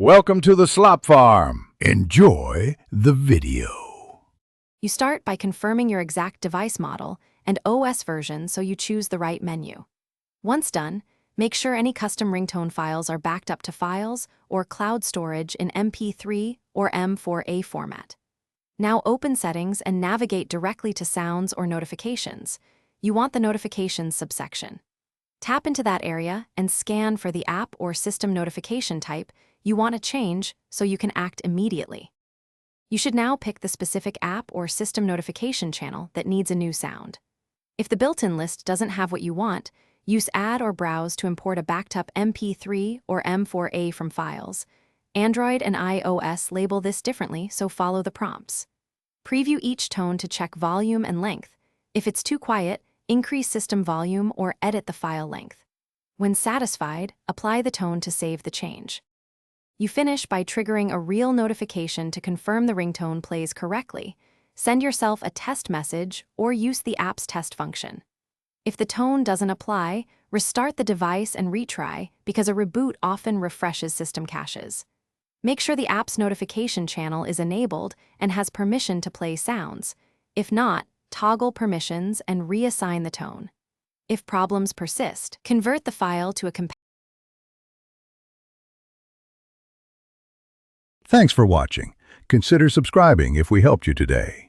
Welcome to the Slop Farm. Enjoy the video. You start by confirming your exact device model and OS version so you choose the right menu. Once done, make sure any custom ringtone files are backed up to files or cloud storage in MP3 or M4A format. Now open Settings and navigate directly to Sounds or Notifications. You want the Notifications subsection. Tap into that area and scan for the app or system notification type you want to change so you can act immediately. You should now pick the specific app or system notification channel that needs a new sound. If the built-in list doesn't have what you want, use Add or Browse to import a backed-up MP3 or M4A from files. Android and iOS label this differently, so follow the prompts. Preview each tone to check volume and length. If it's too quiet, increase system volume or edit the file length. When satisfied, apply the tone to save the change. You finish by triggering a real notification to confirm the ringtone plays correctly. Send yourself a test message or use the app's test function. If the tone doesn't apply, restart the device and retry because a reboot often refreshes system caches. Make sure the app's notification channel is enabled and has permission to play sounds. If not, toggle permissions and reassign the tone. If problems persist, convert the file to a compatible. Thanks for watching. Consider subscribing if we helped you today.